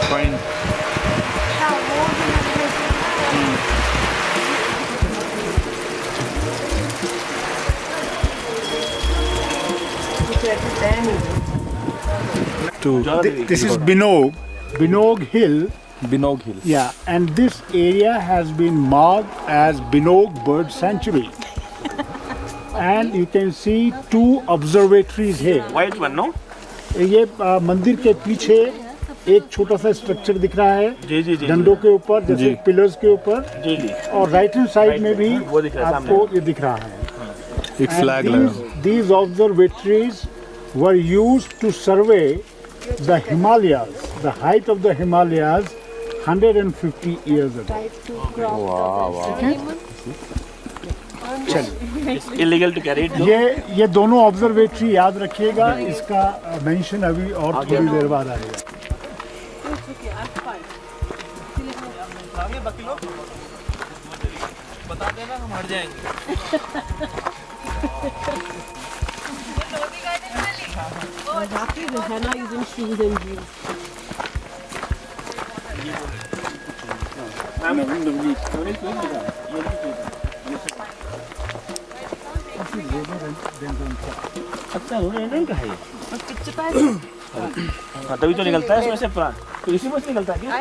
Fine. This is Binogue Hill. Binogue Hill. Yeah, and this area has been marked as Binogue Bird Sanctuary. And you can see two observatories here. White one, no? ये मंदिर के पीछे एक छोटा सा structure दिख रहा है जी जी जी डंडों के ऊपर, जैसे पिलर्स के ऊपर, जी जी और राइट हैंड साइड में भी वो दिख रहा है आपको ये दिख रहा है. एक फ्लैग लगा. These observatories were used to survey the Himalayas, the height of the Himalayas 150 years ago. Illegal to carry it. ये दोनों ऑब्जर्वेटरी याद रखिएगा, इसका मेंशन अभी और थोड़ी देर बाद आएगा. बता देना, हम हट जाएंगे. Hannah using shoes and jeans. अच्छा रोडेंडेंट का है ये. हाँ तभी तो निकलता है इसमें से प्राण. तो इसी में से निकलता है क्या?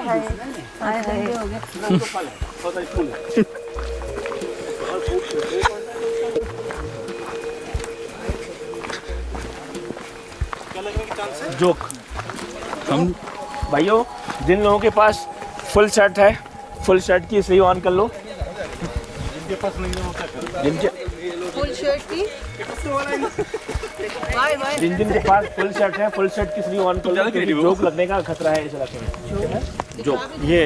जोक. हम भाइयों, जिन लोगों के पास फुल शर्ट है, फुल शर्ट की स्लीव ऑन कर लो. जिनके पास नहीं है वो क्या करें? जिनके Full shirt की? जिन के पास फुल शर्ट है, फुल शर्ट की स्लीव ऑन कर लो, क्योंकि जोक लगने का खतरा है इस इलाके में. जोक ये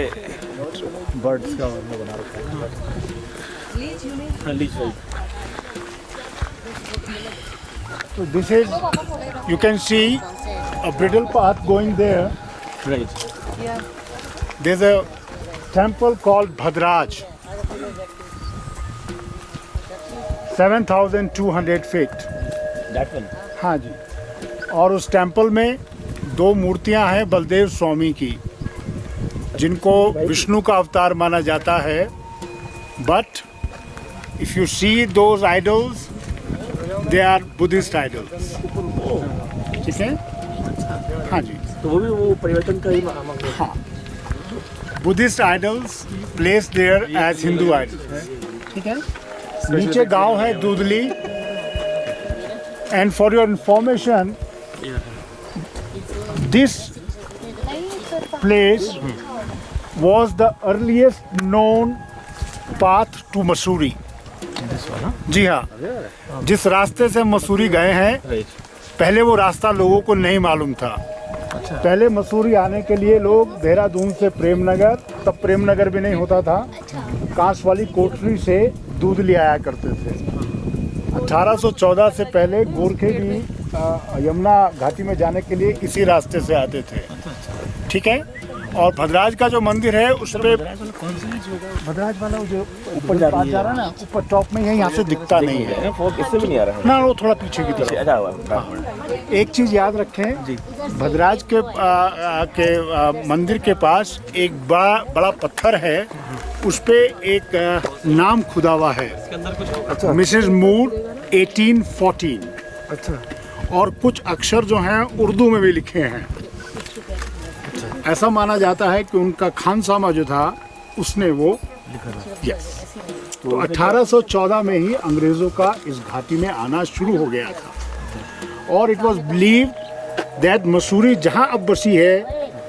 बर्ड्स का बना रखा है. Leach. So this is, you can see a bridle path going there. Right. Yeah. There's a temple called Bhadraj, 7,200 feet. That one. हाँ जी. और उस टेम्पल में दो मूर्तियां हैं बलदेव स्वामी की, जिनको विष्णु का अवतार माना जाता है. But if you see those idols, they are Buddhist idols. ठीक है. हाँ जी. तो वो भी वो परिवर्तन का ही मांग. हाँ. Buddhist idols placed there as Hindu idols. ठीक है. नीचे गांव है Dudhli. And for your information, this place was the earliest known path to Mussoorie. जी हाँ. जिस रास्ते से मसूरी गए हैं, पहले वो रास्ता लोगों को नहीं मालूम था. पहले मसूरी आने के लिए लोग देहरादून से प्रेमनगर, तब प्रेमनगर भी नहीं होता था, कांस वाली कोठरी से दूध ले आया करते थे. 1814 से पहले गोरखे भी यमुना घाटी में जाने के लिए इसी रास्ते से आते थे. ठीक है. और भद्राज का जो मंदिर है उस पे, भद्राज वाला जो ऊपर जा रहा है ना, ऊपर टॉप में, यहाँ से दिखता नहीं है. इससे भी नहीं आ रहा है ना, वो थोड़ा पीछे की तरफ. एक चीज याद रखें, भद्राज के मंदिर के पास एक बड़ा पत्थर है, उस पे एक नाम खुदा हुआ है. अच्छा. Mrs Moore 1814. अच्छा. और कुछ अक्षर जो हैं उर्दू में भी लिखे हैं. ऐसा माना जाता है कि उनका खानसामा जो था उसने वो यस. तो 1814 में ही अंग्रेज़ों का इस घाटी में आना शुरू हो गया था. और it was believed that Mussoorie जहाँ अब बसी है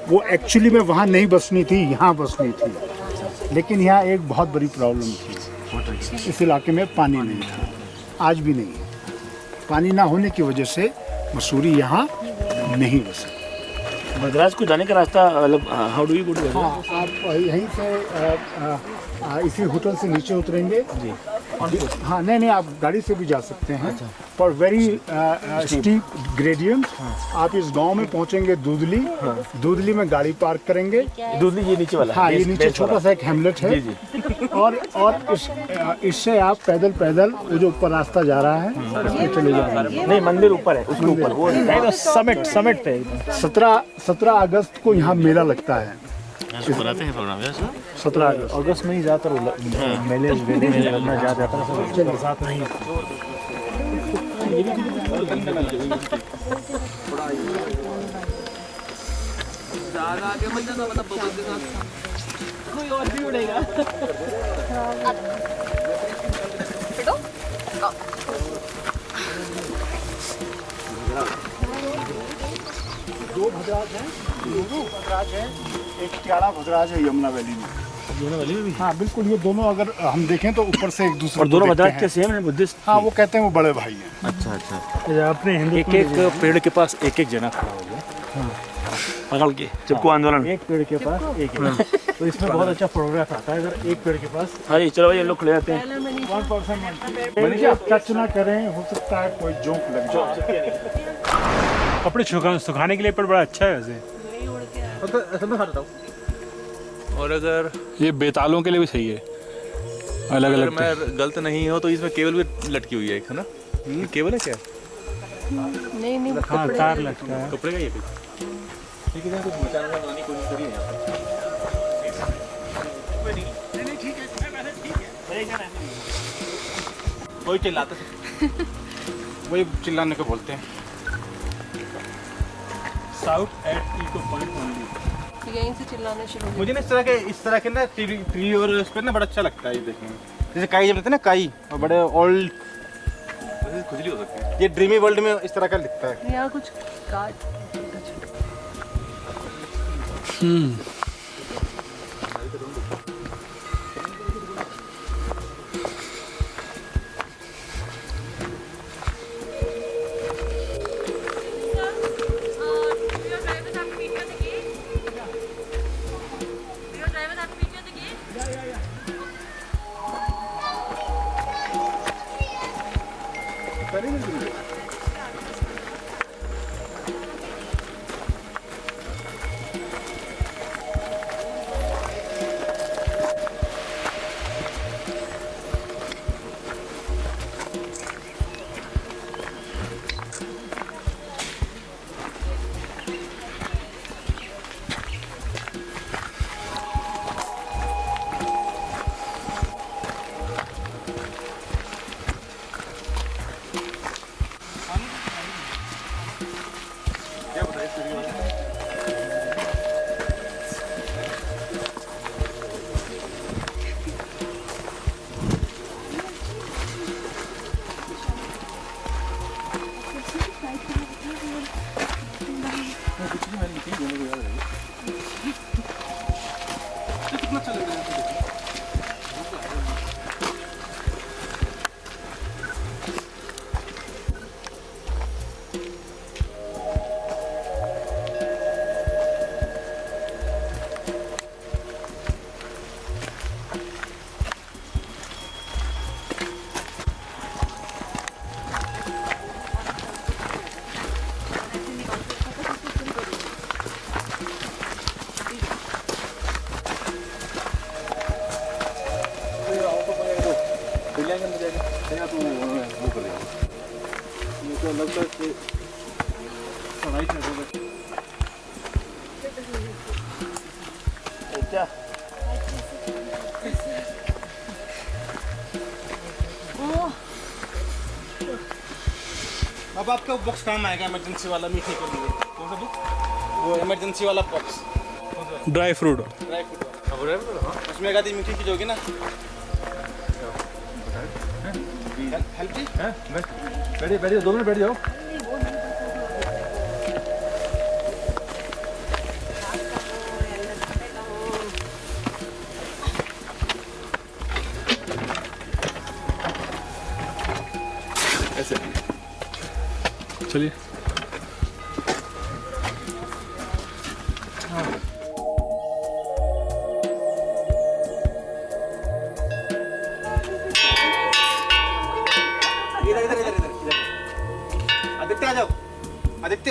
वो एक्चुअली में वहाँ नहीं बसनी थी, यहाँ बसनी थी. लेकिन यहाँ एक बहुत बड़ी प्रॉब्लम थी. इस इलाके में पानी नहीं था, आज भी नहीं है. पानी ना होने की वजह से मसूरी यहाँ नहीं बसा. भद्राज को जाने का रास्ता, मतलब how do you go to? हाँ, आप यहीं से इसी होटल से नीचे उतरेंगे जी. हाँ, नहीं, आप गाड़ी से भी जा सकते हैं. अच्छा. For very steep gradient. आप इस गांव में पहुंचेंगे दूधली। दूधली में गाड़ी पार्क करेंगे। दूधली ये नीचे वाला हाँ, ये बेस- नीचे बेस छोटा वाला। सा एक हेमलेट है। जी जी। और इससे आप पैदल वो जो ऊपर रास्ता जा रहा है उसमें चले जाएंगे। नहीं, मंदिर ऊपर है, उसके ऊपर वो समिट पे एकदम। 17 अगस्त को यहाँ मेला लगता है। बनाते हैं प्रोग्राम यार 17 अगस्त। अगस्त में ही ज्यादातर मेले लगना जाता है बरसात नहीं। कोई और भी उड़ेगा। दो भद्राज हैं, एक ट्याड़ा भद्राज है यमुना वैली में। यमुना वैली में भी हाँ बिल्कुल, ये दोनों अगर हम देखें तो ऊपर से एक दूसरे और दोनों को भद्राज देखते के हैं। सेम है बुद्धिस्ट। हाँ, वो कहते हैं वो बड़े भाई हैं। अच्छा अच्छा अपने हिंदू एक एक पेड़ के पास एक एक जना खड़ा हो गया पकड़ के चिपको आंदोलन। एक पेड़ के पास एक तो इसमें बहुत अच्छा फोटोग्राफ आता है अगर एक पेड़ के पास हाँ जी, चलो भाई, ये लोग खड़े रहते हैं। 1% आप टच ना करें, हो सकता है कोई जोंक लग जाए। कपड़े सुखाने के लिए पेड़ बड़ा अच्छा है वैसे। और अगर ये बेतालों के लिए भी सही है, अलग अगर अलग। मैं गलत नहीं हूँ तो इसमें केबल भी लटकी हुई है एक, है ना? ये केबल है क्या? नहीं नहीं, हाँ, तार लगता है। कपड़े का ये भी ठीक है, कुछ मचाने बनाने की कोशिश करी है यहाँ पे। वही चिल्लाते वही चिल्लाने को बोलते हैं south at echo point only. यहीं से चिल्लाना शुरू हो मुझे ना इस तरह के ना ट्री और उस पर ना बड़ा अच्छा लगता है ये देखने में। जैसे काई जब रहते हैं ना काई, और बड़े ओल्ड खुजली हो सकती है। ये ड्रीमी वर्ल्ड में इस तरह का दिखता है। यहाँ कुछ काट। अब आपका बॉक्स काम आएगा इमरजेंसी वाला मीठे के लिए। कौन सा बुक? वो इमरजेंसी वाला box dry fruit. Dry fruit उसमें एक आधी मीठी चीज होगी ना। हेल्प जी? बैठिए 2 मिनट बैठ जाओ। ऐसे चलिए। इधर इधर इधर इधर जाओ आदित्य